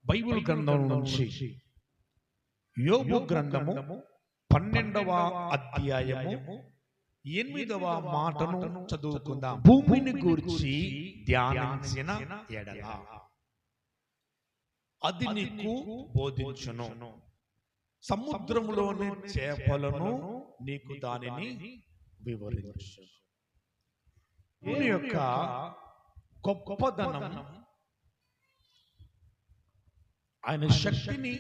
Bible గ్రంథం నుంచి యోబు గ్రంథము 12వ అధ్యాయము 8వ మాటను చదువుకుందాం. భూమిని గూర్చి ధ్యానించిన ఎడల అది నీకు బోధించును, సముద్రములోని చేపలను నీకు దానిని వివరించు. దేవుని యొక్క గొప్పదనం, ఆయన శక్తిని,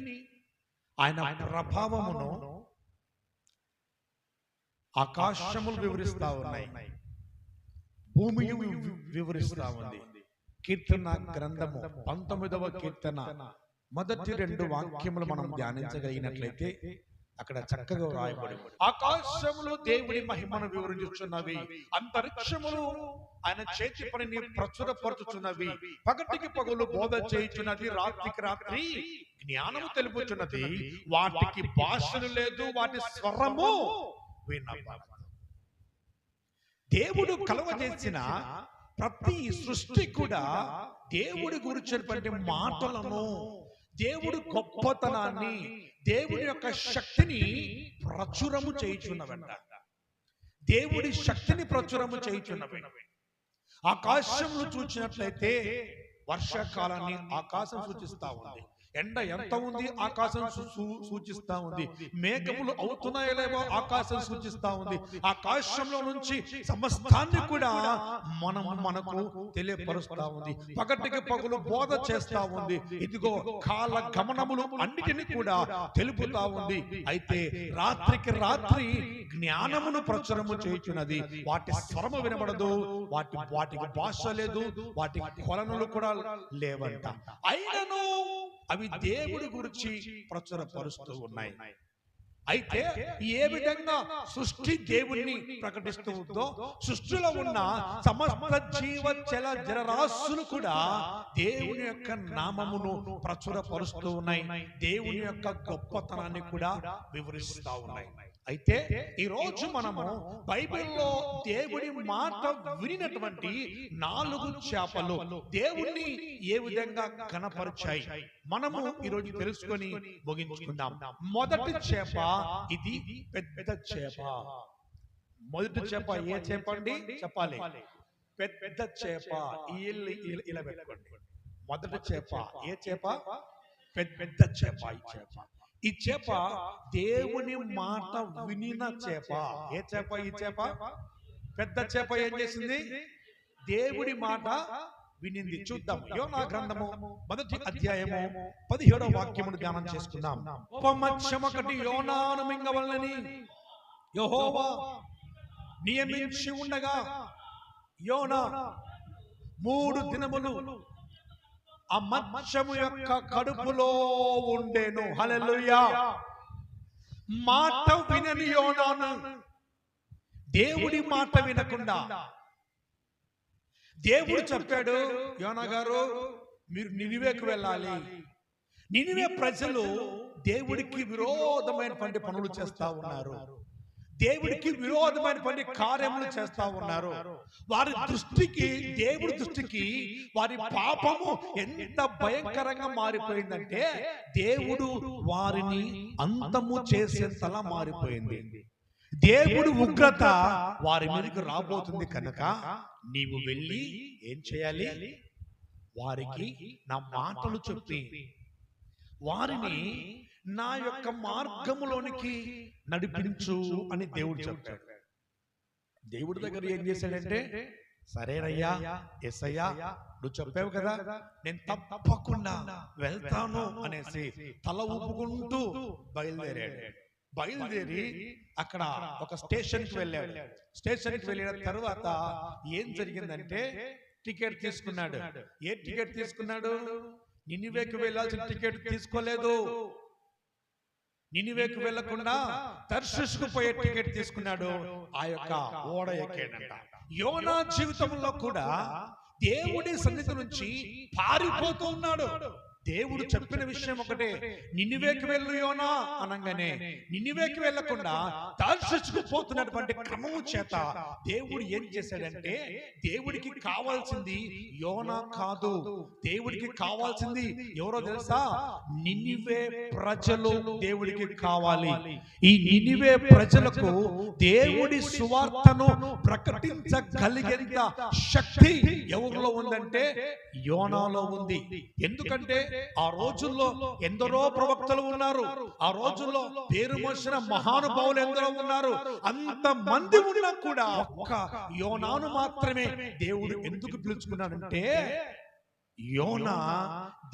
ఆయన ప్రభావమును ఆకాశములు వివరిస్తా ఉన్నాయి, భూమి వివరిస్తా ఉంది. కీర్తన గ్రంథము 19వ కీర్తన మొదటి 2 వాక్యములు మనం ధ్యానించగలిగినట్లయితే అక్కడ చక్కగా రాయబడి, ఆకాశములు దేవుని మహిమను వివరించుచున్నవి, అంతరిక్షములు ఆయన చేతి పనిని ప్రచురపరచుచున్నవి, పగటికి పగలు బోధ చేయుచున్నది, రాత్రికి రాత్రి జ్ఞానము తెలుపుచున్నది, వాటికి భాషలు లేదు, వాటి స్వరము వినబడదు. దేవుడు కలుగజేసిన ప్రతి సృష్టి కూడా దేవుడి గురించినటువంటి మాటలను, దేవుడు గొప్పతనాన్ని, దేవుడి యొక్క శక్తిని ప్రచురము చేయుచున్నవంట. దేవుడి శక్తిని ప్రచురము చేయుచున్నవి. ఆకాశంలో చూసినట్లయితే వర్షాకాలాన్ని ఆకాశం సూచిస్తా ఉంది, ఎండ ఎంత ఉంది ఆకాశం సూచిస్తా ఉంది, మేఘములు అవుతున్నాయో లేవో ఆకాశం సూచిస్తా ఉంది. ఆకాశంలో నుంచి సమస్తాన్ని కూడా మనకు తెలియపరుస్తా ఉంది, పగటికి పగలు బోధ చేస్తా ఉంది. ఇదిగో కాల గమనములు అన్నిటినీ కూడా తెలుపుతా ఉంది. అయితే రాత్రికి రాత్రి జ్ఞానమును ప్రచురము చేయుచున్నది, వాటి స్వరము వినబడదు, వాటికి భాష లేదు, వాటి కొలనులు కూడా లేవంట. అయినను అవి దేవుడి గురించి ప్రచురపరుస్తూ ఉన్నాయి. అయితే ఏ విధంగా సృష్టి దేవుణ్ణి ప్రకటిస్తూ ఉందో, సృష్టిలో ఉన్న సమస్త జీవచల జలరాశులు కూడా దేవుని యొక్క నామమును ప్రచురపరుస్తూ ఉన్నాయి, దేవుని యొక్క గొప్పతనాన్ని కూడా వివరిస్తూ ఉన్నాయి. అయితే ఈ రోజు మనము బైబిల్లో దేవుడి మాట వినినటువంటి 4 చేపలు దేవుణ్ణి ఏ విధంగా కనపరిచాయి మనము ఈరోజు తెలుసుకొని ముగించుకుందాం. మొదటి చేప, ఇది పెద్ద చేప. మొదటి చేప ఏ చేప అండి చెప్పాలి? పెద్ద చేప. ఇలా పెట్టుకోండి. మొదటి చేప ఏ చేప? పెద్ద చేప. ఈ చేప దేవుని మాట వినిన చేప. ఏ చేప? ఈ చేప పెద్ద చేప ఏం చేసింది? దేవుడి మాట వినింది. చూద్దాం. యోనా గ్రంథము 1వ అధ్యాయము 17వ వాక్యమును ధ్యానం చేసుకుందాం. ఉపమత్స్యమొకటి యోనాను మింగవలెనని యెహోవా నియమించి ఉండగా యోనా 3 దినములు ఆ మత్స్యము యొక్క కడుపులో ఉండేను. హల్లెలూయా. మాట వినని యోనాను, దేవుడి మాట వినకుండా, దేవుడు చెప్పాడు, యోనా గారు మీరు నినివేకు వెళ్ళాలి. నినివే ప్రజలు దేవుడికి విరోధమైనటువంటి పనులు చేస్తా ఉన్నారు, దేవుడికి విరోధమైనటువంటి కార్యములు చేస్తా ఉన్నారు. వారి దృష్టికి, దేవుడి దృష్టికి వారి పాపము ఎంత భయంకరంగా మారిపోయిందంటే దేవుడు వారిని అంతము చేసేంతలా మారిపోయింది. దేవుడు ఉగ్రత వారి మీదకి రాబోతుంది కనుక నీవు వెళ్ళి ఏం చేయాలి? వారికి నా మాటలు చెప్పి వారిని నా యొక్క మార్గములోనికి నడిపించు అని దేవుడు చెప్పాడు. దేవుడి దగ్గర ఏం చేశాడంటే, సరేనయ్యా, ఎస్సయ్యా నువ్వు చెప్పావు కదా, నేను తప్పకుండా వెళ్తాను అనేసి తల ఊపుకుంటూ బయలుదేరి అక్కడ ఒక స్టేషన్కి వెళ్ళాడు. స్టేషన్కి వెళ్ళిన తర్వాత ఏం జరిగిందంటే, టికెట్ తీసుకున్నాడు. ఏ టికెట్ తీసుకున్నాడు? నినివేకి వెళ్ళాల్సిన టికెట్ తీసుకోలేదు. నినివేకు వెళ్లకుండా తర్షీషుకు పోయే టికెట్ తీసుకున్నాడు. ఆ యొక్క ఓడ ఎక్కాడంట. యోనా జీవితంలో కూడా దేవుడి సన్నిధి నుంచి పారిపోతూ ఉన్నాడు. దేవుడు చెప్పిన విషయం ఒకటే, నినివేకి వెళ్ళు యోనా అనగానే నినివేకి వెళ్లకుండా తర్షీషుకు పోతున్నటువంటి క్రమము చేత దేవుడు ఏం చేశాడంటే, దేవుడికి కావాల్సింది యోనా కాదు, దేవుడికి కావాల్సింది ఎవరో తెలుసా? నినివే ప్రజలు దేవుడికి కావాలి. ఈ నినివే ప్రజలకు దేవుడి సువార్తను ప్రకటించగలిగేంత శక్తి ఎవరిలో ఉందంటే యోనాలో ఉంది. ఎందుకంటే ఆ రోజుల్లో ఎందరో ప్రవక్తలు ఉన్నారు, ఆ రోజుల్లో పేరు మోసిన మహానుభావులు ఎందరో ఉన్నారు. అంత మంది ఉన్నా కూడా ఒక్క యోనాను మాత్రమే దేవుడు ఎందుకు పిలుచుకున్నాడంటే, యోనా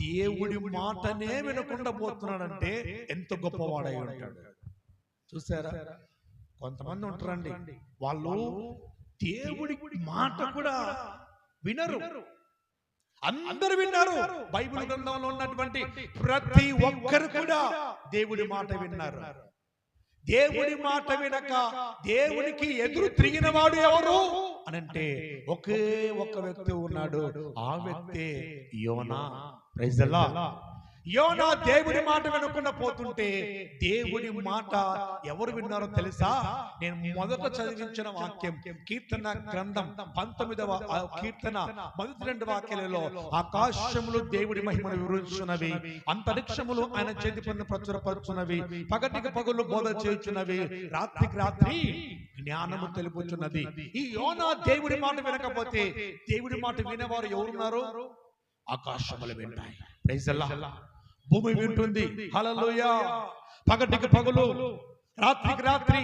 దేవుడి మాటనే వినకుండా పోతున్నాడంటే ఎంత గొప్పవాడై ఉంటాడు. చూసారా, కొంతమంది ఉంటారండి, వాళ్ళు దేవుడి మాట కూడా వినరు. అందరూ విన్నారు. బైబిల్ గ్రంథంలో ఉన్నటువంటి ప్రతి ఒక్కరు కూడా దేవుడి మాట విన్నారు. దేవుడి మాట వినక దేవునికి ఎదురు తిరిగిన వాడు ఎవరు అనంటే ఒకే ఒక్క వ్యక్తి ఉన్నాడు. ఆ వ్యక్తే యోనా. Praise the lord. యోనా దేవుడి మాట వినకుండా పోతుంటే దేవుడి మాట ఎవరు విన్నారో తెలుసా? నేను మొదట చదివించిన వాక్యం కీర్తన గ్రంథం 19వ కీర్తన మొదటి 2 వాక్యాలలో, ఆకాశములు దేవుడి మహిమను వివరించున్నవి, అంతరిక్షములు ఆయన చేతి పనులు ప్రచురపరుచున్నవి, పగటికి పగులు బోధ చేయుచున్నవి, రాత్రికి రాత్రి జ్ఞానము తెలుపుచున్నది. ఈ యోనా దేవుడి మాట వినకపోతే దేవుడి మాట వినేవారు ఎవరున్నారు? ఆకాశములు వింటాయి. Praise the lord. భూమి వింటుంది. హల్లెలూయా. పగటికి పగలు రాత్రికి రాత్రి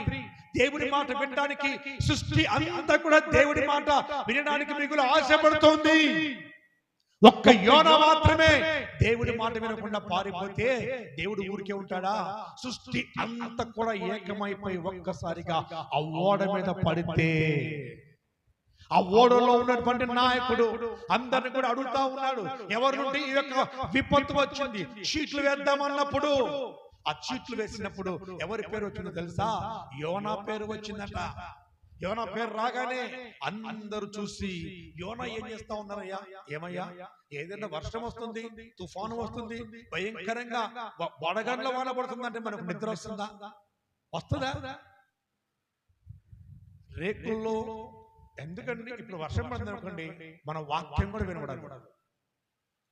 దేవుడి మాట వినడానికి సృష్టి అంతా కూడా దేవుడి మాట వినడానికి మిగులు ఆశపడుతోంది. ఒక్క యోనా మాత్రమే దేవుడి మాట వినకుండా పారిపోతే దేవుడు ఊరికే ఉంటాడా? సృష్టి అంతా కూడా ఏకమైపోయి ఒక్కసారిగా ఆ ఓడ మీద పడితే ఆ ఓడలో ఉన్నటువంటి నాయకుడు అందరిని కూడా అడుగుతా ఉన్నాడు, ఎవరి నుండి ఈ యొక్క విపత్తు వచ్చింది? చీట్లు వేద్దామన్నప్పుడు ఆ చీట్లు వేసినప్పుడు ఎవరి పేరు వచ్చిందో తెలుసా? యోనా పేరు వచ్చిందట. యోనా పేరు రాగానే అందరూ చూసి యోనా ఏం చేస్తా ఉన్నారయ్యా? ఏమయ్యా, ఏదైనా వర్షం వస్తుంది, తుఫాను వస్తుంది, భయంకరంగా వడగండ్ల వాన పడుతుందంటే మనకు నిద్ర వస్తుందా? వస్తుందా? రేకుల్లో ఎందుకండి ఇప్పుడు వర్షం పడుతుంది అనుకోండి, మన వాక్యం కూడా వినబడాలి.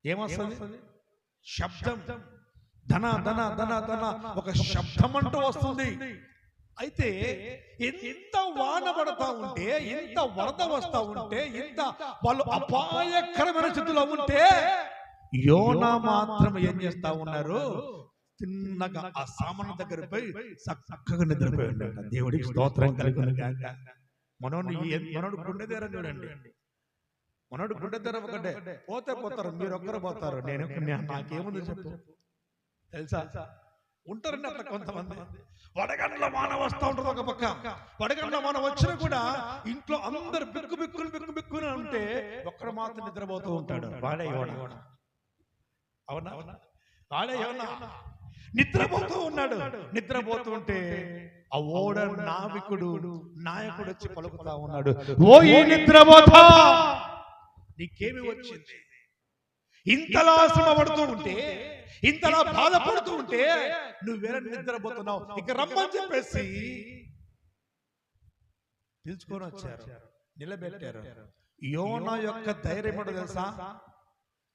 ఏమొస్తుంది? శబ్దం. ధన ధన ధన ధన ఒక శబ్దం అంటూ వస్తుంది. అయితే ఎంత వాన పడతా ఉంటే, ఎంత వరద వస్తా ఉంటే, ఎంత వాళ్ళు అపాయకరమైన స్థితిలో ఉంటే యోనా మాత్రం ఏం చేస్తా ఉన్నారు? తిన్నగా ఆ సామాను దగ్గర పోయి చక్కగా నిద్రపోయి ఉన్నాడు. దేవుడికి స్తోత్రం కలుగును గాక. మనోడు గుండె తెర చూడండి, మనోడు గుండె తెర ఒకటే. పోతే పోతారు, మీరు ఒక్కరు పోతారు, నాకేముంది చెప్పు తెలుసా? ఉంటారండి అట్లా కొంతమంది. వడగండ్ల వాన వస్తూ ఉంటుంది ఒక పక్క. వడగండ్ల వాన వచ్చినా కూడా ఇంట్లో అందరు బిక్కు బిక్కుని బిక్కు బిక్కుని ఉంటే ఒక్కడు మాత్రం నిద్రపోతూ ఉంటాడు. వాడే యోనా. అవునా? వాడే యోనా నిద్రపోతూ ఉన్నాడు. నిద్రపోతూ ఉంటే ఆ ఓడ నాయకుడు వచ్చి పలుకుతా ఉన్నాడు, ఓ ఈ నిద్రపోతా, నీకేమి వచ్చింది? ఇంతలా శ్రమపడుతూ ఉంటే, ఇంతలా బాధపడుతూ ఉంటే నువ్వేరే నిద్రపోతున్నావు, ఇక రమ్మని చెప్పేసి పిలుచుకొని వచ్చారు, నిలబెట్టారు. యోనా యొక్క ధైర్యం ఏంటో తెలుసా?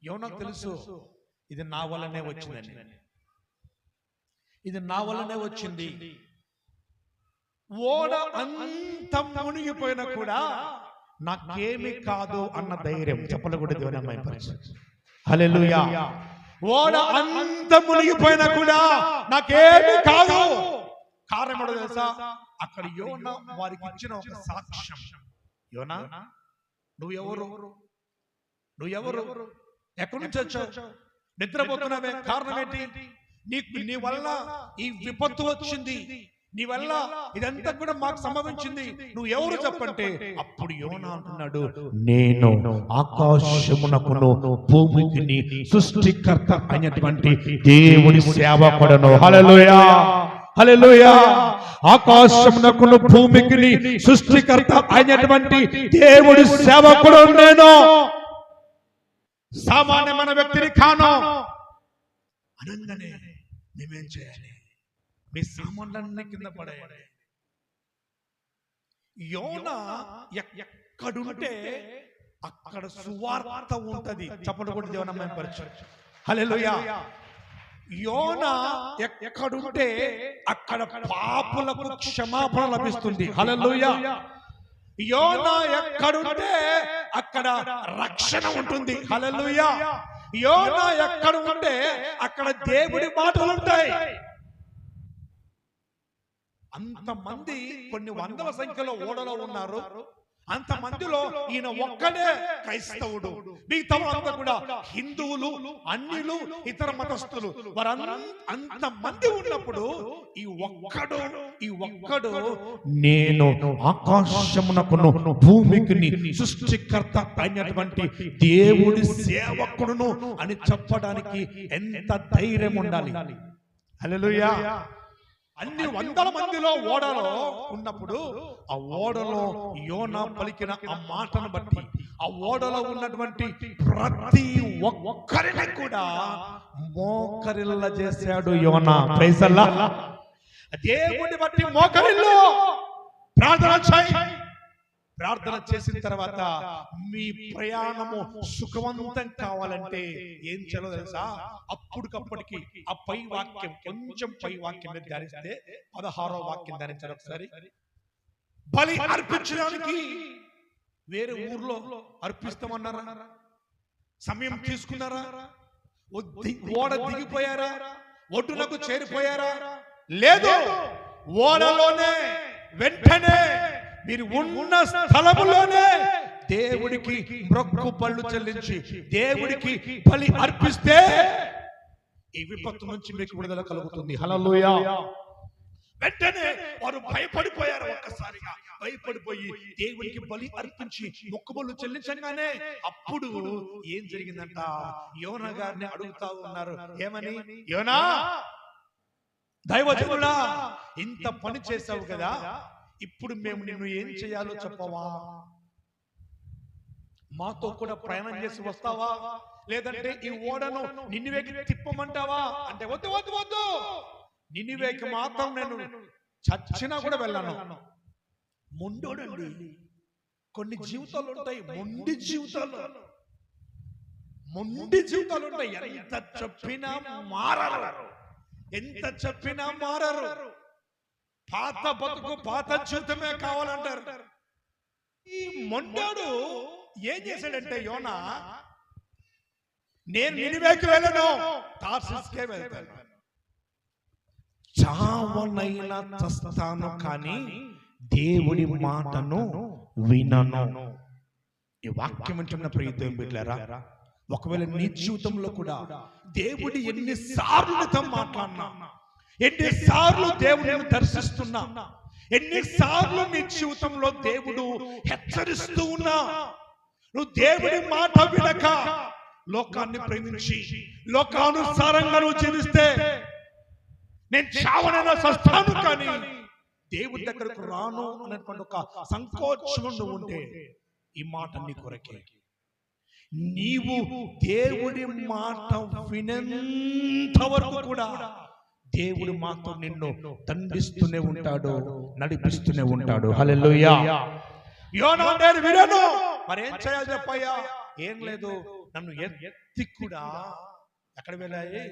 యోనాకు తెలుసు ఇది నా వల్లనే వచ్చిందని, ఇది నా వల్లనే వచ్చింది. ఓడ అంత మునిగిపోయినా కూడా నాకేమి కాదు అన్న ధైర్యం. చెప్పలు కూడా దేవుని హల్లెలూయా. ఓడ అంత మునిగిపోయినా కూడా నాకేమి కాదు. కారణం ఏంటో తెలుసా? అక్కడ యోనా వారికి ఇచ్చిన ఒక సాక్ష్యం. యోనా, నువ్వెవరు? ఎక్కడి నుంచి వచ్చావు? నిద్రపోతున్నావే, కారణం ఏంటి? నీ వల్ల ఈ విపత్తు వచ్చింది, నీ వల్ల ఇదంతా కూడా మాకు సంభవించింది, నువ్వు ఎవరు చెప్పంటే అప్పుడు యోనా అంటున్నాడు, నేను ఆకాశమునకును భూమికి సృష్టికర్త అయినటువంటి దేవుడి సేవకుడను. హల్లెలూయా. హల్లెలూయా. ఆకాశమునకును భూమికి సృష్టికర్త అయినటువంటి దేవుడి సేవకుడు నేను, సామాన్యమైన వ్యక్తిని కాను అనగానే మేమేం చేయాలి? మీ సామాన్లన్నీ కింద పడేయాలి. యోనా ఎక్కడుంటే అక్కడ సువార్త ఉంటది. చప్పట్లు కొట్టి దేవుని నామమున పరిచయం. హల్లెలూయా. యోనా ఎక్కడుంటే అక్కడ పాపులకు క్షమాపణ లభిస్తుంది. హల్లెలూయా. యోనా ఎక్కడుంటే అక్కడ రక్షణ ఉంటుంది. హల్లెలూయా. యోనా ఎక్కడ ఉంటే అక్కడ దేవుడి మాటలు ఉంటాయి. అంతమంది కొన్ని వందల సంఖ్యలో ఓడలో ఉన్నారు. అంతమందిలో ఈయన ఒక్కడే క్రైస్తవుడు. మిగతా అంతా కూడా హిందువులు, అన్యులు, ఇతర మతస్థులు. అంతమంది ఉన్నప్పుడు ఈ ఒక్కడు నేను ఆకాశమునకును భూమికి సృష్టికర్త అయినటువంటి దేవుడి సేవకుడును అని చెప్పడానికి ఎంత ధైర్యం ఉండాలి. హల్లెలూయా. అన్ని వందల మందిలో ఓడలో ఉన్నప్పుడు ఆ ఓడలో యోనా పలికిన ఆ మాటను బట్టి ఆ ఓడలో ఉన్నటువంటి ప్రతి ఒక్కరిని కూడా మోకరిల్ల చేశాడు యోనా. ప్రైజ్ అల్లాహ్. దేవుని బట్టి మోకరిల్లు, ప్రార్థన చేయి. ప్రార్థన చేసిన తర్వాత మీ ప్రయాణము సుఖవంతం కావాలంటే ఏం చేయాలో తెలుసా? అప్పటికప్పటికి ఆ పై వాక్యం, కొంచెం పై వాక్యం ధ్యానిస్తే 16వ వాక్యం ధ్యానించారు ఒకసారి. బలి అర్పించడానికి వేరే ఊర్లో అర్పిస్తామన్నారా? సమయం తీసుకున్నారా? ఓడ దిగిపోయారా? ఒడ్డునకు చేరిపోయారా? లేదు. ఓడలోనే వెంటనే మీరు ఉన్న స్థలములోనే దేవుడికి మొక్కు పళ్ళు చెల్లించి దేవుడికి బలి అర్పిస్తే ఈ విపత్తు నుంచి మీకు విడుదల కలుగుతుంది. హల్లెలూయా. వెంటనే వారు భయపడిపోయారు. ఒక్కసారిగా భయపడిపోయి దేవుడికి బలి అర్పించి మొక్కుబళ్ళు చెల్లించగానే అప్పుడు ఏం జరిగిందంట? యోనా గారిని అడుగుతా ఉన్నారు. ఏమని? యోనా, దైవజనుడా, ఇంత పని చేశావు కదా, ఇప్పుడు మేము నిన్ను ఏం చేయాలో చెప్పవా? మాతో కూడా ప్రయాణం చేసి వస్తావా? లేదంటే ఈ ఓడను నినివేకి తిప్పమంటావా? అంటే వద్దు వద్దు వద్దు, నినివేకి మాత్రం నేను చచ్చినా కూడా వెళ్ళను. మొండోడండి. కొన్ని జీవితాలు ఉంటాయి, మొండి జీవితాలు ఉంటాయి. ఎంత చెప్పినా మారరు, ఎంత చెప్పినా మారరు. పాత బతుకు, పాత జీవితమే కావాలంటారు. ఈ మొండాడు ఏం చేశాడంటే యోనా, నేను నినివేకి వెళ్ళను, తార్షీషుకే వెళ్తాను, చావనైనా చస్తాను కానీ దేవుడి మాటను వినను. ఈ వాక్యం వింటున్న ప్రియ దేవుని బిడ్డలారా, ఒకవేళ నీ జీవితంలో కూడా దేవుడు ఎన్నిసార్లు నీతో మాట్లాడినా, ఎన్నిసార్లు దేవుడిని దర్శిస్తున్నా, ఎన్నిసార్లు నీ జీవితంలో దేవుడు హెచ్చరిస్తూ ఉన్నా, నువ్వు దేవుడి మాట వినక లోకాన్ని ప్రేమించి లోకానుసారంగా నువ్వు జీవిస్తే, నేను చావనైనా చస్తాను కానీ దేవుడి దగ్గరకు రాను అనేటువంటి ఒక సంకోచం నువ్వు ఉంటే, ఈ మాట నీ కొరకే. నీవు దేవుడి మాట వినేంత వరకు కూడా దేవుడు మాతో నిన్ను దండిస్తూనే ఉంటాడు, నడిపిస్తూనే ఉంటాడు. హల్లెలూయా. యోనా, నేను వినను, మరేం చేయాలి చెప్పయ్యా? ఏం లేదు, నన్ను ఎత్తి కూడా ఎక్కడ వెళ్ళాయి?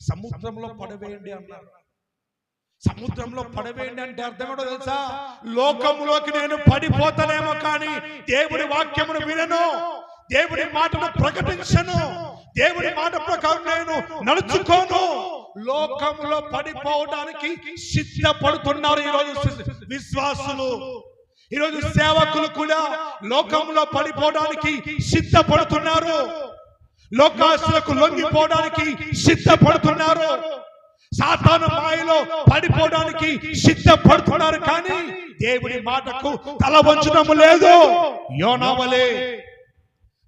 సముద్రంలో పడవేయండి అన్నారు. సముద్రంలో పడవేయండి అంటే అర్థం ఏంటో తెలుసా? లోకంలోకి నేను పడిపోతానేమో కానీ దేవుడి వాక్యమును వినను, దేవుడి మాటను ప్రకటించను, దేవుడి మాట ప్రకారం నేను నడుచుకోను. లోకంలో పడిపోవడానికి సిద్ధపడుతున్నారు ఈరోజు విశ్వాసులు, ఈరోజు సేవకులు కూడా లోకంలో పడిపోవడానికి సిద్ధపడుతున్నారు, లోకాసులకు లొంగిపోవడానికి సిద్ధపడుతున్నారు, సాతాను మాయలో పడిపోవడానికి సిద్ధపడుతున్నారు. కానీ దేవుడి మాటకు తల వంచడం లేదు. యోనా వలె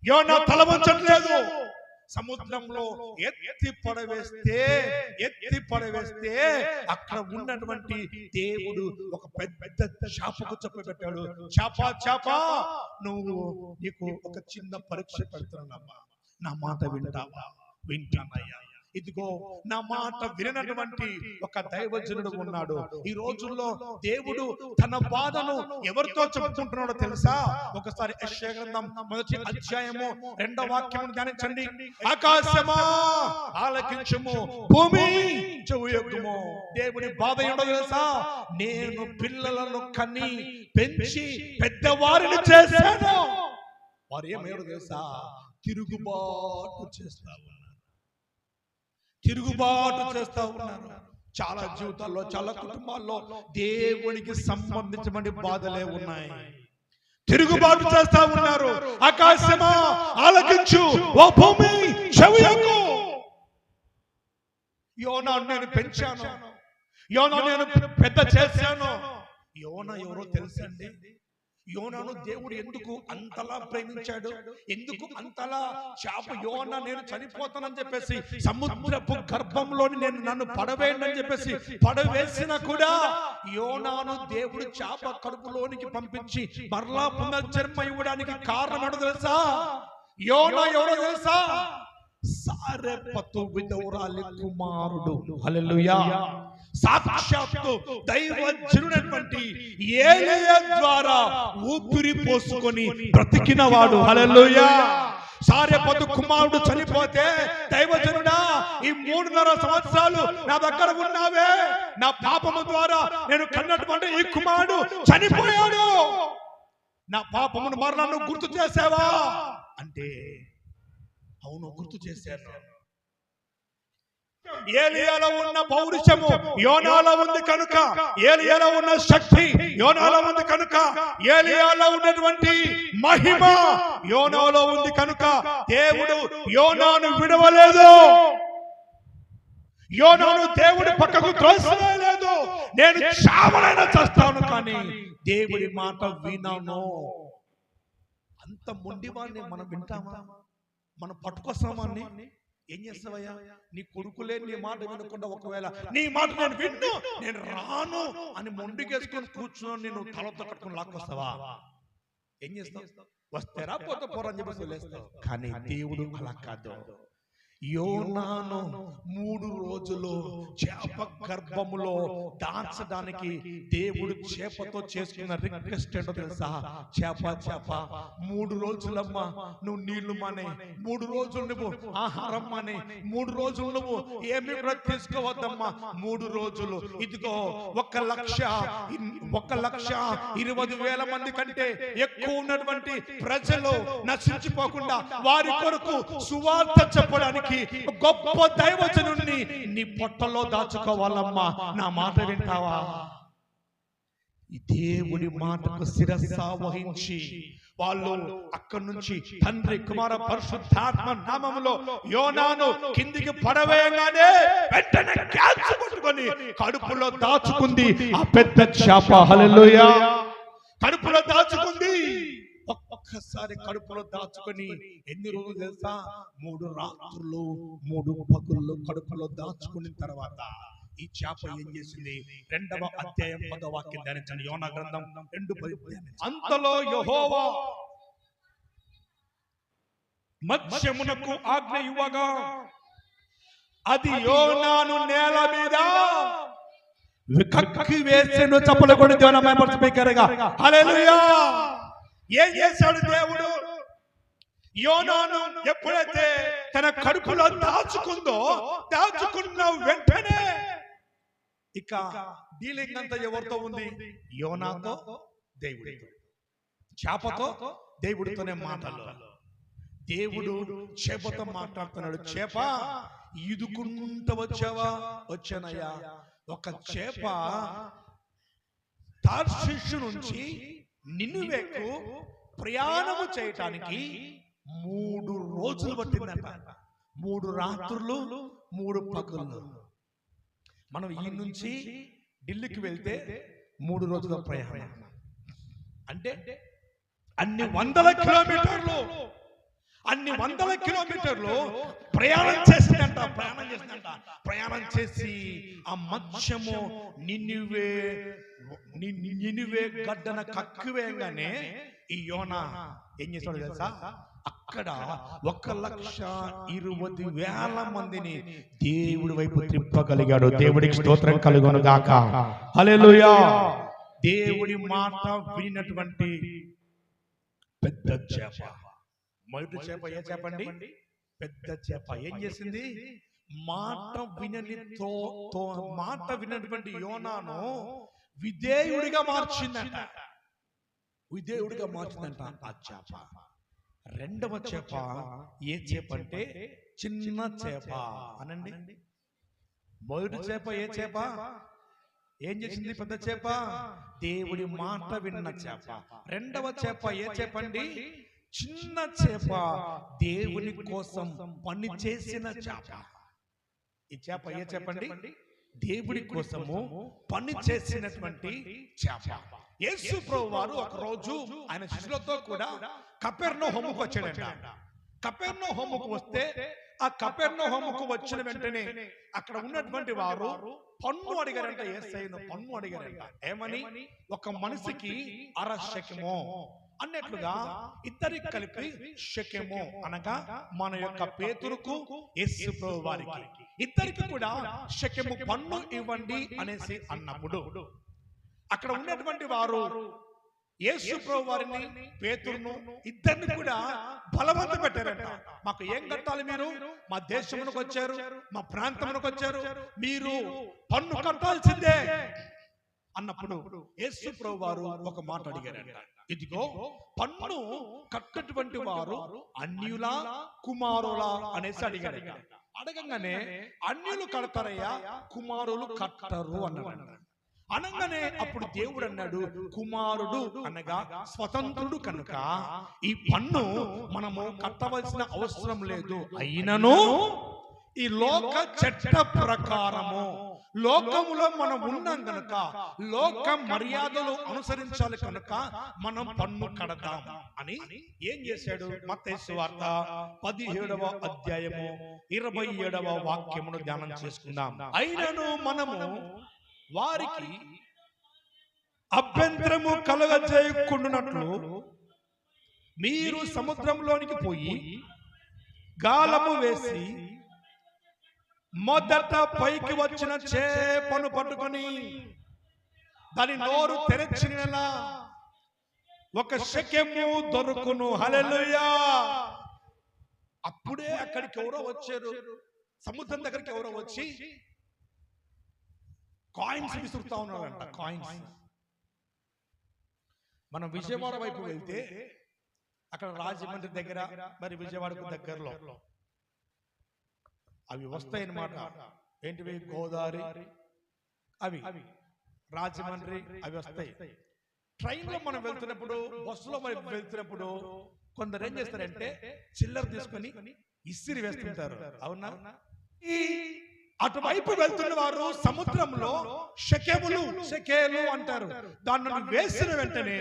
యోనా తల వంచట్లేదు. సముద్రంలో ఎత్తి పడవేస్తే అక్కడ ఉన్నటువంటి దేవుడు ఒక పెద్ద చేపకు చెప్పబెట్టాడు, చేప నువ్వు నీకు ఒక చిన్న పరీక్ష పెడుతున్నానమ్మా, నా మాట వింటావా? వింటానయ్యా. ఇదిగో నా మాట వినటువంటి ఒక దైవజనుడు ఉన్నాడు. ఈ రోజుల్లో దేవుడు తన బాధను ఎవరితో చెప్పుకుంటున్నాడో తెలుసా? ఒకసారి యెషయా గ్రంథం 1వ అధ్యాయము 2వ వాక్యమును ధ్యానించండి. ఆకాశమా ఆలకించుము, భూమి చెవియొగ్గుము. దేవుని బాధ ఏంటో తెలుసా? నేను పిల్లలను కని పెంచి పెద్దవారిని చేశాను. వారు ఏమయ్యారో తెలుసా? తిరుగుబాటు చేస్తా ఉన్నారు. చాలా జీవితాల్లో, చాలా కుటుంబాల్లో దేవునికి సంబంధించిన బాధలే ఉన్నాయి. తిరుగుబాటు చేస్తా ఉన్నారు. ఆకాశమా ఆలకించు, ఓ భూమి చెవియొగ్గు. యోనాను నేను పెంచాను, యోనా నేను పెద్ద చేశాను. యోనా ఎవరో తెలుసండి? యోనాను దేవుడు ఎందుకు అంతలా ప్రేమించాడు? ఎందుకు అంతలా చేప యోనా నేను చనిపోతానని చెప్పేసి సముద్రపు గర్భంలోని నన్ను పడవేయండి అని చెప్పేసి పడవేసినా కూడా యోనాను దేవుడు చేప కడుపులోనికి పంపించి మరలా పునర్జన్మ ఇవ్వడానికి కారణం ఏంటో తెలుసా? యోనా ఎవరో తెలుసా? సారెపతు విధవరాలి కుమారుడు. హల్లెలూయా. సాక్షాత్తు దైవజనుడైనటువంటి ఏలీయా ద్వారా ఊపిరి పోసుకొని బ్రతికినవాడు. హల్లెలూయా. సారెపతు కుమారుడు చనిపోతే దైవజనుడా, ఈ 3.5 సంవత్సరాలు నా దగ్గర ఉన్నావే, నా పాపము ద్వారా నేను కన్నటువంటి ఈ కుమారుడు చనిపోయాడు, నా పాపమును మరలా నువ్వు గుర్తు చేసావా అంటే, అవును గుర్తు చేశాను. ఏలియాలో ఉన్న పౌరుషము యోనాలో ఉంది కనుక, ఏలియాలో ఉన్న శక్తి యోనాలో ఉంది కనుక, ఏలియాలో ఉన్నటువంటి మహిమ యోనాలో ఉంది కనుక దేవుడు యోనాను విడవలేదు. యోనాను దేవుడి పక్కకు త్రోసివేయలేదు. నేను చావనైనా చేస్తాను కానీ దేవుడి మాట వినను. అంత మొండివాన్ని మనం వింటామా? మనం పట్టుకొస్తామాన్ని ఏం చేస్తావయ్యా? నీ కొడుకులే నీ మాట వినకుండా ఒకవేళ నీ మాట నేను విన్ను, నేను రాను అని మొండికేసుకొని కూర్చుని నేను తలతో కట్టుకుని లాక్కొస్తావా? ఏం చేస్తావు? వస్తారా పోతే పోరని చెప్పేసి వదిలేస్తావు. కానీ దేవుడు అలా కాదు. యోనాను 3 రోజులు చేప గర్భములో దాచడానికి దేవుడు చేపతో చేసుకున్న రిక్వెస్ట్ ఏంటో తెలుసా? చేప 3 రోజులమ్మా నువ్వు నీళ్లు మానే, 3 రోజులు నువ్వు ఆహారం మానే, 3 రోజులు నువ్వు ఏమి కూడా తీసుకోవద్దమ్మా. 3 రోజులు ఇదిగో 1,20,000 మంది కంటే ఎక్కువ ఉన్నటువంటి ప్రజలు నశించిపోకుండా వారి కొరకు సువార్త చెప్పడానికి గొప్ప దైవజనుడిని నీ పొట్టలో దాచుకోవాలమ్మా. నా మాట వింటావా? ఈ దేవుడి మాటకు శిరస్సు వహించి వాళ్ళు అక్కడి నుంచి తండ్రి కుమార పరిశుద్ధాత్మ నామములో యోనాను కిందికి పడవేయగానే వెంటనే క్యాచ్ పట్టుకొని కడుపులో దాచుకుంది ఆ పెద్ద చేప. హల్లెలూయా. కడుపులో దాచుకుంది. ఒక్కసారి కడుపులో దాచుకొని ఎన్ని రోజులు తెలుసా? 3 రాత్రులు 3 పగుళ్ళు కడుపులో దాచుకున్న తర్వాత ఈ చేప ఏం చేసింది? 2వ అధ్యాయం 10వ వాక్యం ధ్యానించండి. యోనా గ్రంథం 2:10. అంతలో యెహోవా మత్స్యమునకు ఆజ్ఞ ఇవ్వగా అది యోనాను నేల మీద కక్కి వేసెను. చప్పలు కొట్టి దేవుని మహిమపరచబోయారుగా. హల్లెలూయా. ఏం చేశాడు దేవుడు? యోనాను ఎప్పుడైతే తన కడుపులో దాచుకున్న వెంటనే ఇక డీలింగ్ అంతా ఎవరితో ఉంది? యోనాతో, దేవుడితో. చేపతో దేవుడితోనే మాటలు. దేవుడు చేపతో మాట్లాడుతున్నాడు. చేప ఈదుకుంటూ వచ్చావా? వచ్చానయ్యా. ఒక చేప తార్షీషు నుంచి నినివేకు ప్రయాణము చేయటానికి 3 రోజులు పట్టిందట. 3 రాత్రులు 3 పగళ్ళు. మనం ఈ నుంచి ఢిల్లీకి వెళ్తే 3 రోజుల ప్రయాణం అంటే అన్ని 100 కిలోమీటర్లు. అన్ని వందల కిలోమీటర్లు ప్రయాణం చేసిందంట. ప్రయాణం చేసి ఆ మత్స్యము నినివే గడ్డన కక్కువేయంగానే ఈ యోనా ఏం చేశాడు తెలుసా? అక్కడ 1,20,000 మందిని దేవుడి వైపు తిప్పగలిగాడు. దేవుడికి స్తోత్రం కలుగును గాక. హల్లెలూయా. దేవుడి మాట వినినటువంటి పెద్ద చేప, మొదటి చేప ఏ చేపండి? పెద్ద చేప ఏం చేసింది? మాట వినటువంటి యోనాను విధేయుడిగా మార్చిందంట. ఆ చేప. రెండవ చేప ఏ చేప అంటే చిన్న చేప అనండి. మొదటి చేప ఏ చేప? ఏం చేసింది? పెద్ద చేప. దేవుడి మాట విన్న చేప. రెండవ చేప ఏ చేప అండి? చిన్న చేప, దేవుని కోసం పని చేసిన చేప. ఈ చేప ఏ చేప అండి? దేవుడి కోసము పని చేసినటువంటి చేప. యేసు ప్రభువు వారు ఒక రోజు ఆయన శిష్యులతో కూడా కపెర్నహూముకు వచ్చాడంట. కపెర్నహూముకు వస్తే ఆ కపెర్నహూముకు వచ్చిన వెంటనే అక్కడ ఉన్నటువంటి వారు పన్ను అడిగారంట. యేసయ్యను పన్ను అడిగారంట. ఏమని? ఒక మనిషికి 1/2 షెకెము అన్నట్లుగా ఇద్దరికి కలిపి షెకెము అనగా మన యొక్క పేతురుకు యేసు ప్రభువు వారికి ఇద్దరికి కూడా షెకెము పన్ను ఇవ్వండి అనేసి అన్నప్పుడు అక్కడ ఉన్నటువంటి వారు యేసు ప్రభువు వారిని, పేతురును ఇద్దరిని కూడా బలవంత పెట్టారంట. మాకు ఏం కట్టాలి? మీరు మా దేశమునకు వచ్చారు, మా ప్రాంతమునకు వచ్చారు, మీరు పన్ను కట్టాల్సిందే అన్నప్పుడు యేసు ప్రభువు వారు ఒక మాట అడిగారంట. ఇదిగో పన్ను కట్టటువంటి వారు అన్యుల కుమారులా అనేసి అడిగారంట. అడగంగానే అన్యులు కడతారయ్యా, కుమారులు కట్టరు అన్నాడు. అనగానే అప్పుడు దేవుడు అన్నాడు, కుమారుడు అనగా స్వతంత్రుడు కనుక ఈ పన్ను మనము కట్టవలసిన అవసరం లేదు. అయినను ఈ లోక చట్ట ప్రకారము లోకములో మనం ఉన్నాం కనుక లోక మర్యాదలు అనుసరించాలి కనుక మనం పన్ను కడతాం అని ఏం చేశాడు? మత్తయి సువార్త 17వ అధ్యాయము 27వ వాక్యమును ధ్యానం చేసుకుందాం. అయినను మనము వారికి అభ్యంతరము కలుగజేయకుండునట్లు మీరు సముద్రంలోనికి పోయి గాలము వేసి మొదట పైకి వచ్చిన చేపను పట్టుకొని దాని నోరు తెరచిన ఒక షెకెము దొరుకును. హల్లెలూయా. అప్పుడే అక్కడికి ఎవరో వచ్చారు, సముద్రం దగ్గరికి ఎవరో వచ్చి కాయిన్స్ విసురుతా ఉన్నారంట. కాయిన్స్. మనం విజయవాడ వైపు వెళ్తే అక్కడ రాజమండ్రి దగ్గర, మరి విజయవాడకు దగ్గరలో అవి వస్తాయన్నమాట. ఏంటివి? గోదావరి, అవి రాజమండ్రి, అవి వస్తాయి. ట్రైన్లో మనం వెళ్తున్నప్పుడు, బస్సులో మనం వెళ్తున్నప్పుడు కొందరు ఏం చేస్తారంటే చిల్లర తీసుకొని ఇసిరి వేస్తుంటారు. అవునా? ఈ అటువైపు వెళ్తున్న వారు సముద్రంలో షెకేలు అంటారు. దాన్ని వేసిన వెంటనే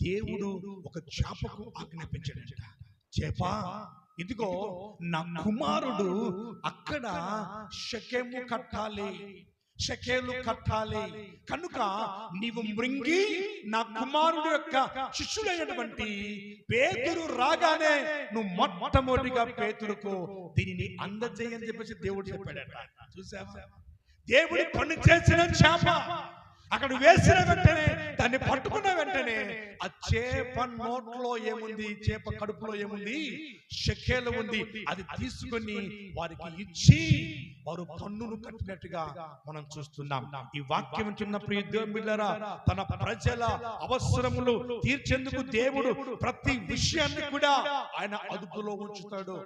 దేవుడు ఒక చేపకు ఆజ్ఞాపించాడంట. చేప, ఇదిగో నా కుమారుడు అక్కడ షెకెము కట్టాలి, షెకేలు కట్టాలి కనుక నీవు మృంగి నా కుమారుడు యొక్క శిష్యుడైనటువంటి పేతురు రాగానే నువ్వు మొట్టమొదటిగా పేతురుకు దీనిని అందజేయని చెప్పేసి దేవుడు చెప్పాడట. చూసావా? దేవుడి పని చేసిన చేప అక్కడ వేసిన వెంటనే, దాన్ని పట్టుకున్న వెంటనే ఆ చేప నోట్లో ఏముంది? చేప కడుపులో ఏముంది? షెకేలు ఉంది. అది తీసుకొని వారికి ఇచ్చి వారు పన్నును కట్టినట్టుగా మనం చూస్తున్నాం. ఈ వాక్యం వింటున్న ప్రియ దేవుని బిడ్డలారా, తన ప్రజల అవసరములు తీర్చేందుకు దేవుడు ప్రతి విషయాన్ని కూడా ఆయన అదుపులో ఉంచుతాడు.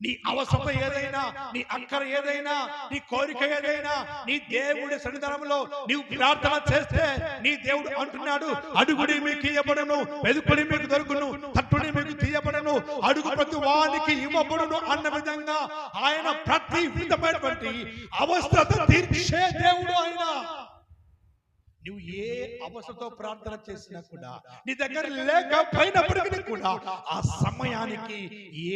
నీ అవసరం ఏదైనా, నీ అక్కర ఏదైనా, నీ కోరిక ఏదైనా, నీ దేవుడి సన్నిధానంలో నీవు ప్రార్థన చేస్తే నీ దేవుడు అంటున్నాడు, అడుగుడి మీకు ఇవ్వబడును, వెదుకుడి మీకు దొరుకును, తట్టుడి మీకు తీయబడును, అడుగు ప్రతి వానికి ఇవ్వబడును అన్న విధంగా ఆయన ప్రతి విధమైనటువంటి అవసరత తీర్చే దేవుడు ఆయన. నువ్వు ఏ అవసరతో ప్రార్థన చేసినా కూడా నీ దగ్గర లేకపోయినప్పటికీ కూడా ఆ సమయానికి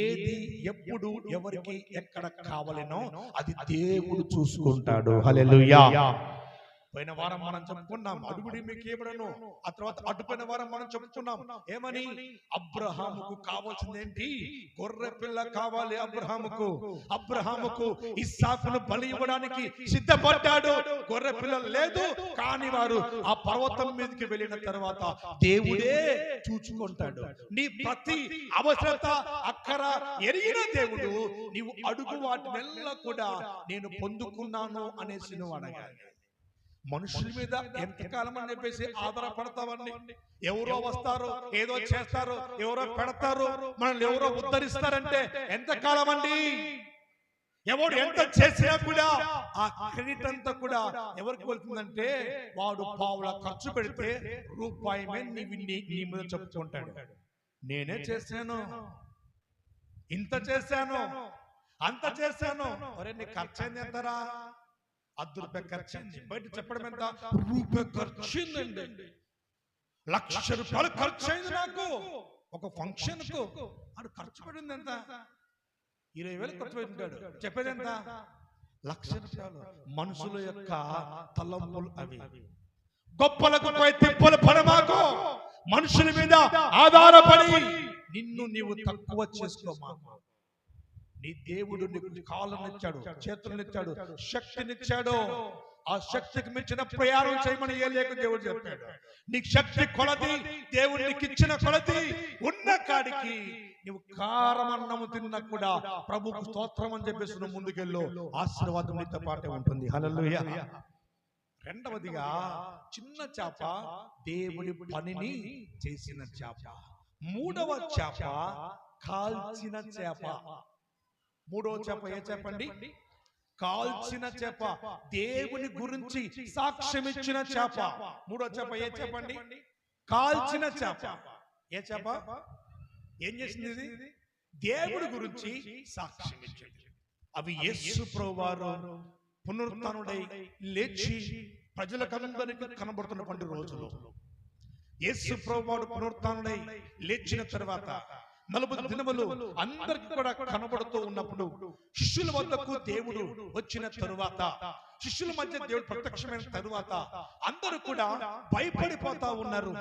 ఏది ఎప్పుడు ఎవరికి ఎక్కడ కావాలనో అది దేవుడు చూసుకుంటాడు. హల్లెలూయా. పోయిన వారం మనం చెప్పుకున్నాం అడుగుడి మీకు ఇవ్వబడును. ఆ తర్వాత అడ్డుపోయిన వారం మనం చెప్పుకున్నాం ఏమని, అబ్రహాముకు కావాల్సింది ఏంటి? గొర్రె పిల్ల కావాలి అబ్రహాముకు. అబ్రహాముకు ఇస్సాకును బలి ఇవ్వడానికి సిద్ధపడ్డాడు. గొర్రె పిల్ల లేదు, కానీ వారు ఆ పర్వతం మీదకి వెళ్ళిన తర్వాత దేవుడే చూచుకుంటాడు. నీ ప్రతి అవసరత అక్కర ఎరిగిన దేవుడు నీవు అడుగు వాటినెల్లా కూడా నేను పొందుకున్నాను అనేసి నువ్వు అడగాలి. మనుషుల మీద ఎంతకాలం అని చెప్పేసి ఆధారపడతామండి. ఎవరో వస్తారు, ఏదో చేస్తారు, ఎవరో పెడతారు, మనల్ని ఎవరో ఉద్ధరిస్తారంటే ఎంతకాలం అండి? ఎవడు ఎంత చేసినా కూడా ఆ క్రెడిట్ అంతా కూడా ఎవరికి వెళ్తుందంటే వాడు పావుల ఖర్చు పెడితే రూపాయి నీ మీద చెప్పుకుంటాడు. నేనే చేశాను, ఇంత చేశాను, అంత చేశాను. ఒరే నీ ఖర్చు అయింది ఎంతరా? ₹10 ఖర్చు. బయట చెప్పడం ఎంత? ₹1 ఖర్చుందండి. ₹1,00,000 ఖర్చు అయింది నాకు ఒక ఫంక్షన్ కు. అది ఖర్చు పడింది ఎంత? 20,000 ఖర్చు పెట్టాడు. చెప్పేది ఎంత? ₹1,00,000. మనుషుల యొక్క తలంపులు అవి. గొప్పలకు పోయి తిప్పలు పడమాకు. మనుషుల మీద ఆధారపడి నిన్ను నీవు తక్కువ చేసుకోమాకు. నీ దేవుడు నీకు కాళ్ళనిచ్చాడు, చేతులనిచ్చాడు, శక్తినిచ్చాడు. ఆ శక్తికి మించిన ప్రయాణం చేయమని ఏలియాకు దేవుడు చెప్పాడు. నీకు శక్తి కొలది, దేవుడు నీకు ఇచ్చిన కొలది ఉన్న కాడికి నువ్వు కారమన్నము తిన్నా కూడా ప్రభుకు స్తోత్రం అని చెప్పేసి నువ్వు ముందుకెళ్ళు. ఆశీర్వాదం నీతో పాటే ఉంటుంది. హల్లెలూయా. రెండవదిగా చిన్న చేప దేవుడి పనిని చేసిన చేప. మూడవ చేప కాల్చిన చేప. మూడవ చేప ఏ చేపండి? కాల్చిన చేప. దేవుని గురించి సాక్ష్యం ఇచ్చిన చేప. మూడవ చేప ఏ చేపండి? కాల్చిన చేప. ఏ చేప ఏం చేసింది? ఇది దేవుడి గురించి సాక్ష్యం ఇచ్చింది. అవి యేసు ప్రభువారు పునరుత్థానుడై లేచి ప్రజలకందరికీ కనబడుతున్నటువంటి రోజులు. యేసు ప్రభువారు పునరుత్థానుడై లేచిన తర్వాత 40 దినములు అందరికి కూడా కనబడుతూ ఉన్నప్పుడు శిష్యుల వద్దకు దేవుడు వచ్చిన తరువాత, శిష్యుల మధ్య దేవుడు ప్రత్యక్షమైన తరువాత అందరూ కూడా భయపడిపోతా ఉన్నారు.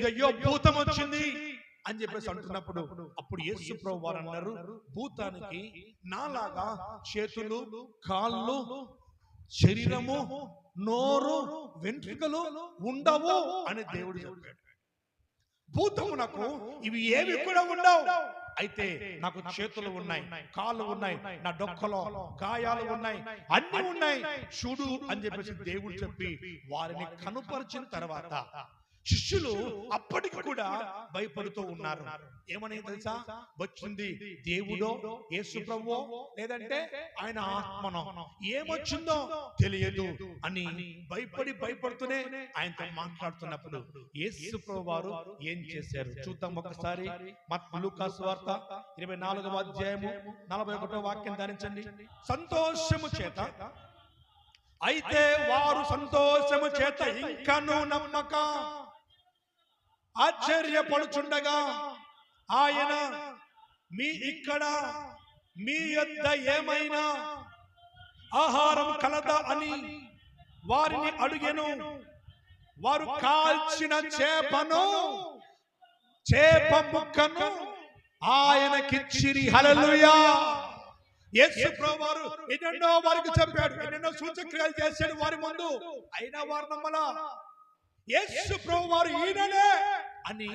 అయ్యో భూతం వచ్చింది అని చెప్పేసి అంటున్నప్పుడు అప్పుడు యేసు ప్రభువారు అన్నారు, భూతానికి నాలాగా చేతులు, కాళ్ళు, శరీరము, నోరు, వెంట్రుకలు ఉండవు అని దేవుడు చెప్పాడు. భూతమునకు ఇవి ఏవి కూడా ఉండవు. అయితే నాకు చేతులు ఉన్నాయి, కాళ్ళు ఉన్నాయి, నా డొక్కలో గాయాలు ఉన్నాయి, అన్ని ఉన్నాయి, చూడు అని చెప్పేసి దేవుడు చెప్పి వారిని కనుపరిచిన తర్వాత శిష్యులు అప్పటికి కూడా భయపడుతూ ఉన్నారు. ఏమని తెలుసా? వచ్చింది దేవుడో, యేసు ప్రభువో, లేదంటే ఆయన ఆత్మనో, ఏమొచ్చిందో తెలియదు అని భయపడుతూనే ఆయనతో మాట్లాడుతున్నప్పుడు యేసు ప్రభువారు ఏం చేశారు చూద్దాం ఒకసారి. లూకా సువార్త 24వ అధ్యాయము 41వ వాక్యం ధ్యానించండి. సంతోషము చేత, అయితే వారు సంతోషము చేత ఇంకనూ నమ్మక ఆశ్చర్యపడుచుండగా ఆయన ఇక్కడ మీ యొద్ద ఏమైనా ఆహారం కలదా అని వారిని అడిగెను. వారు కాల్చిన చేపను, చేప ముక్కను ఆయనకిచ్చిరి. హల్లెలూయా. యేసు ప్రభువారు ఎన్నెన్నో వారికి చెప్పాడు, ఎన్నెన్నో సూచక్రియలు చేశాడు వారి ముందు. అయినా వారు నమ్మలా. యేసు ప్రభువారు ఈయననే అని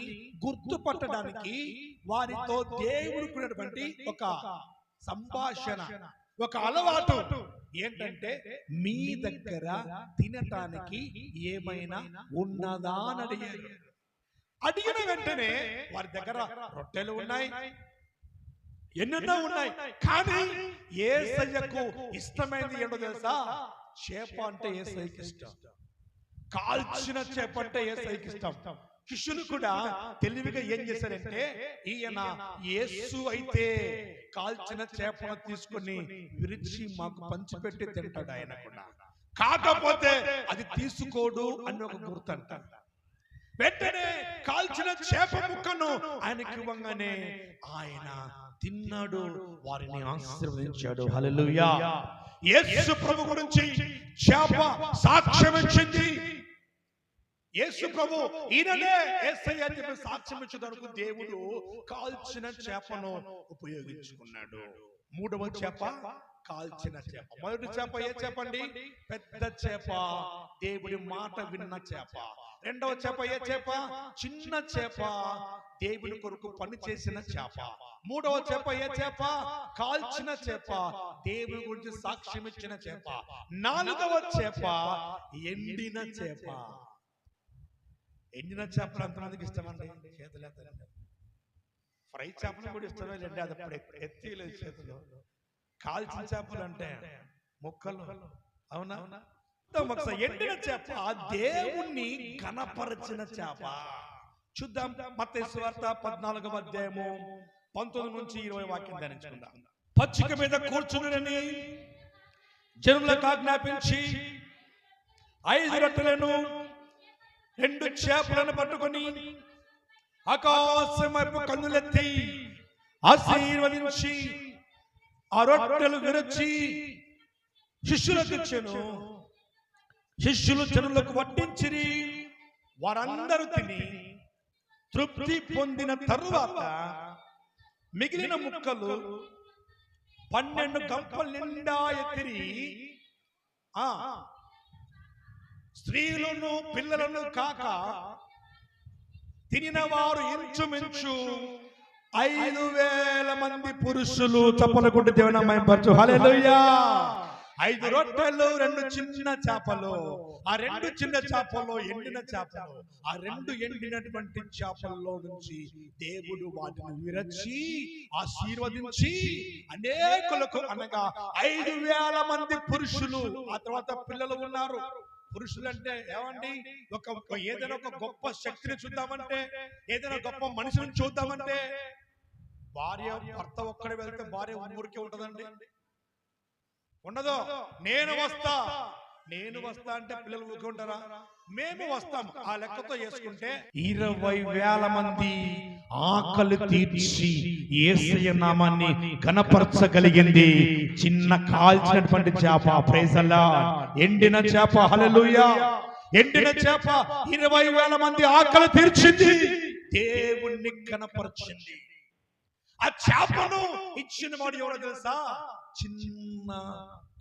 గుర్తుపట్టడానికి వారితో దేవుడికున్నటువంటి ఒక సంభాషణ, ఒక అలవాటు ఏంటంటే, మీ దగ్గర తినటానికి ఏమైనా ఉన్నదా అని అడిగారు. అడిగిన వెంటనే వారి దగ్గర రొట్టెలు ఉన్నాయి, ఎన్నెన్నో ఉన్నాయి. కానీ యేసయ్యకు ఇష్టమైనది ఏంటో తెలుసా? చేప అంటే యేసయ్యకి ఇష్టం, కాల్చిన చేప అంటే యేసయ్యకి ఇష్టం. శిష్యులు కూడా తెలివిగా ఏం చేశారంటే, ఈయన యేసు అయితే కాల్చిన చేపను తీసుకొని విరిచి మాకు పంచిపెట్టి తింటాడు ఆయన కూడా. కాకపోతే అది తీసుకోడు అని ఒక గుర్తంట. వెంటనే కాల్చిన చేప ముక్కను ఆయనకి ఇవ్వగానే ఆయన తిన్నాడు, వారిని ఆశీర్వదించాడు. హల్లెలూయా. యేసు ప్రభు గురించి చేప సాక్ష్యం ఇచ్చింది. యేసు ప్రభు ఈయననే యేసయ్య అని చెప్పి సాక్ష్యం ఇచ్చేందుకు దేవుడు కాల్చిన చేపను ఉపయోగించుకున్నాడు. మూడవ చేప కాల్చిన చేప. మొదటి చేప ఏ చేప అండి? పెద్ద చేప, దేవుడి మాట విన్న చేప. రెండవ చేప ఏ చేప? చిన్న చేప, దేవుని కొరకు పని చేసిన చేప. మూడవ చేప ఏ చేప? కాల్చిన చేప, దేవుని గురించి సాక్ష్యం ఇచ్చిన చేప. నాలుగవ చేప ఎండిన చేప. ఎండిన చేపలు అంతమందికి ఇష్టమండి? చేతులు ఎత్తారండి. ఫ్రై చేపలు కూడా ఇష్టమే లేండి, అది అప్పుడు ఎత్తిలేదు చేతులు. కాల్చిన చేపలు అంటే ముక్కలు. అవునా? ఎండిన చేప దేవుణ్ణి ఘనపరచిన చేప. చూద్దాం మత్తయి సువార్త 14వ అధ్యాయము 19 నుంచి 20 వాక్యం ధ్యానించుకుందాం. పచ్చిక మీద కూర్చుని జనులకు ఆజ్ఞాపించి 5 రొట్టెలను 2 చేపలను పట్టుకొని ఆకాశం వైపు కన్నులెత్తి ఆశీర్వదించి ఆ రొట్టెలు విరచి శిష్యులకు ఇచ్చెను. శిష్యులు జనులకు వడ్డించిరి. వారందరూ తిని తృప్తి పొందిన తరువాత మిగిలిన ముక్కలు 12 గంపల నిండా ఎత్తిరి. స్త్రీలను పిల్లలను కాక తినిన వారు ఇంచుమించు 5,000 మంది పురుషులు. చప్పలకుంటే దేవుని మహిమపరచు. హల్లెలూయా. 5 రొట్టెలు 2 చిన్న చేపలు. ఆ 2 చిన్న చేపల్లో ఎండిన చేపలు. ఆ 2 ఎండినటువంటి చేపల్లో నుంచి దేవుడు వాటిని విరచి ఆశీర్వదించి అనేకులకు, అనగా 5,000 మంది పురుషులు. ఆ తర్వాత పిల్లలు ఉన్నారు. పురుషులు అంటే ఏమండి? ఏదైనా ఒక గొప్ప శక్తిని చూద్దామంటే, ఏదైనా గొప్ప మనిషిని చూద్దామంటే, భార్య భర్త ఒక్కడే వెళ్తే భార్య ఊరికే ఉంటదండి? ఉండదు. నేను వస్తా అంటే పిల్లలు ఊరికే ఉంటారా? మేము వస్తాం. ఆ లెక్కతో చేసుకుంటే 20,000 మంది ఆకలి తీర్చి యేసయ్య నామాన్ని ఘనపరచగలిగింది చిన్న కాల్చినటువంటి చేప. Praise the lord. ఎండిన చేప. హల్లెలూయా. ఎండిన చేప 20,000 మంది ఆకలి తీర్చింది, దేవుణ్ణి ఘనపరచింది. ఆ చేపను ఇచ్చిన వాడు ఎవరో తెలుసా? చిన్న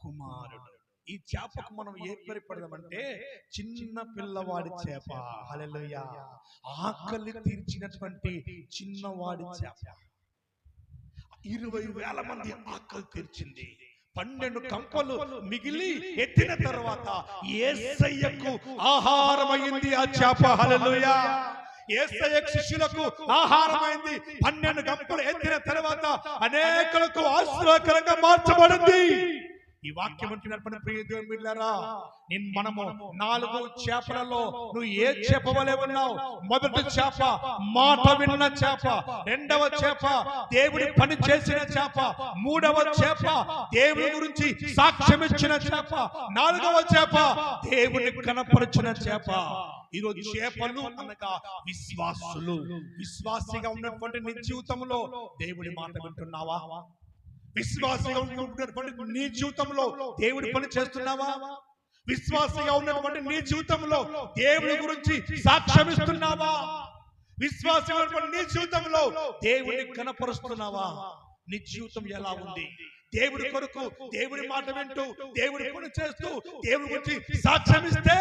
కుమారుడు. ఈ చేపకు మనం ఏ పేరు పెడదామంటే చిన్న పిల్లవాడి చేప. హల్లెలూయా. ఆకలి తీర్చినటువంటి చిన్నవాడి చేప 20,000 మంది ఆకలి తీర్చింది. 12 కంపలు మిగిలి ఎత్తిన తర్వాత యేసయ్యకు ఆహారమైంది ఆ చేప. హల్లెలూయా. యేసయ్య శిష్యులకు ఆహారమైంది. 12 గంపలు ఎత్తిన తర్వాత అనేకులకు ఆశీర్వాదకరంగా మార్చబడింది. ఈ వాక్యం వింటున్నప్పుడు ప్రియ దేవుని బిడ్డలారా, మనము 4 చేపలలో నువ్వు ఏ చేప వలె ఉన్నావు? మొదటి చేప మాట విన్న చేప, రెండవ చేప దేవుడి పని చేసిన చేప, మూడవ చేప దేవుడి గురించి సాక్ష్యం ఇచ్చిన చేప, నాలుగవ చేప దేవుని కనపరిచిన చేప. ఈరోజు చేపలు అనగా విశ్వాసులు. విశ్వాసిగా ఉన్నటువంటి నీ జీవితంలో దేవుడి మాట వింటున్నావా? విశ్వాసిగా ఉన్నటువంటి నీ జీవితంలో దేవుడి పని చేస్తున్నావా? విశ్వాసిగా ఉన్నటువంటి నీ జీవితంలో దేవుడి గురించి సాక్ష్యం ఇస్తున్నావా? విశ్వాసిగా ఉన్నటువంటి నీ జీవితంలో దేవుడిని కనపరుస్తున్నావా? నీ జీవితం ఎలా ఉంది? దేవుడి కొరకు దేవుడి మాట వింటూ దేవుడి పని చేస్తూ దేవుడి గురించి సాక్ష్యం ఇస్తే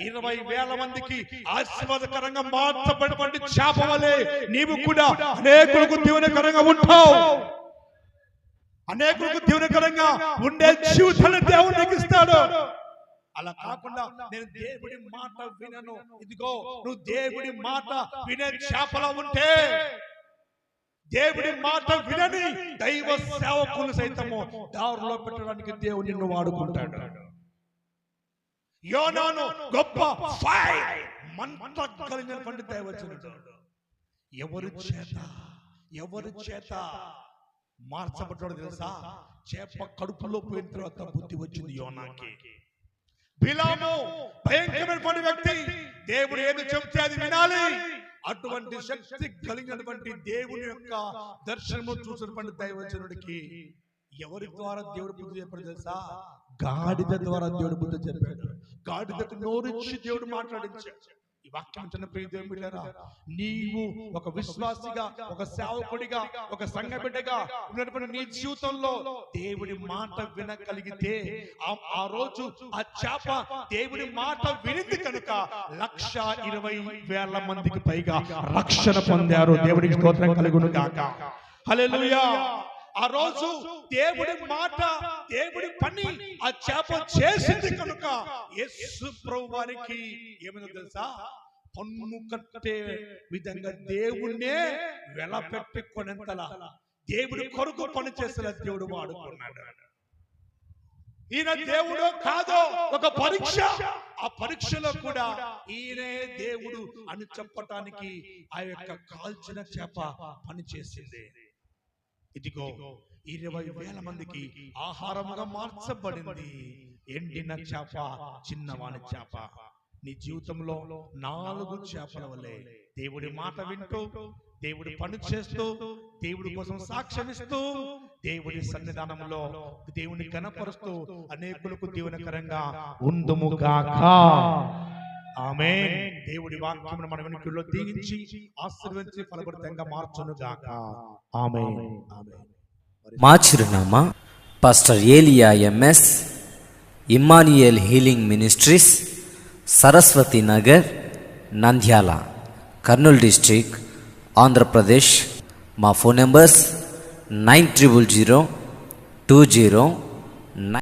20,000 మందికి ఆశీర్వాదకరంగా మార్చబడినటువంటి చేప వలె నీవు కూడా అనేకులకు దీవెనకరంగా ఉంటావు. అనేకులకు దీవెనకరంగా ఉండే జీవితాన్ని దేవుడు నీకు ఇస్తాడు. అలా కాకుండా నేను దేవుడి మాట వినను, ఇదిగో నువ్వు దేవుడి మాట వినే చేపలా ఉంటే, దేవుడి మాట వినని దైవ సేవకులు సైతము దారిలో పెట్టడానికి దేవుడు నిన్ను వాడుకుంటాడు. యోనాను గొప్ప మంట కలిగినటువంటి దైవజనుడు. ఎవరి చేత మార్చబడ్డాడు తెలుసా? చేప కడుపులో పోయిన తర్వాత బుద్ధి వచ్చింది యోనాకి. బిలాము భయంకరమైనటువంటి వ్యక్తి, దేవుడు ఏది చెబితే అది వినాలి. అటువంటి శక్తి కలిగినటువంటి దేవుని యొక్క దర్శనము చూసినటువంటి దైవజనుడికి ఎవరి ద్వారా దేవుడు బుద్ధి చెప్పాడు తెలుసా? గాడిద ద్వారా దేవుడు బుద్ధి చెప్పాడు. గాడిదకు నోరిచ్చి దేవుడు మాట్లాడించాడు. ఈ వాక్యం చిన్న ప్రియ దేవుని బిడ్డలారా, నీవు ఒక విశ్వాసిగా, ఒక సేవకుడిగా, ఒక సంఘ బిడ్డగా ఉన్నటువంటి నీ జీవితంలో దేవుడి మాట వినగలిగితే ఆ రోజు ఆ చేప దేవుడి మాట వినింది కనుక 120,000 మందికి పైగా రక్షణ పొందారు. దేవుడికి స్తోత్రం కలుగును గాక. హల్లెలూయా. ఆ రోజు దేవుడి మాట, దేవుడి పని ఆ చేప చేసింది కనుక యేసు ప్రభువు వారికి ఏమైందో తెలుసా? పన్ను కట్టే విధంగా దేవుణ్ణే వెలపెట్టుకునేంతలా దేవుడి కొరకు పని చేసిన దేవుడు వాడుకున్నాడు. ఈయన దేవుడు కాదో ఒక పరీక్ష, ఆ పరీక్షలో కూడా ఈయనే దేవుడు అని చెప్పటానికి ఆ యొక్క కాల్చిన చేప పని చేసింది. ఇదిగో 20,000 మందికి ఆహారముగా మార్చబడింది. ఎండిన చేప, చిన్నవాని చేప. నీ జీవితంలో 4 చేపల వలె దేవుడి మాట వింటూ, దేవుడి పని చేస్తూ, దేవుడి కోసం సాక్ష్యమిస్తూ, దేవుడి సన్నిధానంలో దేవుని కనపరుస్తూ అనేకులకు దీవెనకరంగా ఉందుముగాక. ఆమేన్. దేవుడి వాక్యమును మన వెనుకల్లో దీవించి ఆశీర్వదించి ఫలభరితంగా మార్చును గాక. ఆమేన్. ఆమేన్. మా చిరునామా పాస్టర్ ఏలియా MS, Emmanuel healing ministries, Saraswati Nagar, Nandyal, Kurnool district, Andhra Pradesh. మా ఫోన్ నెంబర్స్ 90002009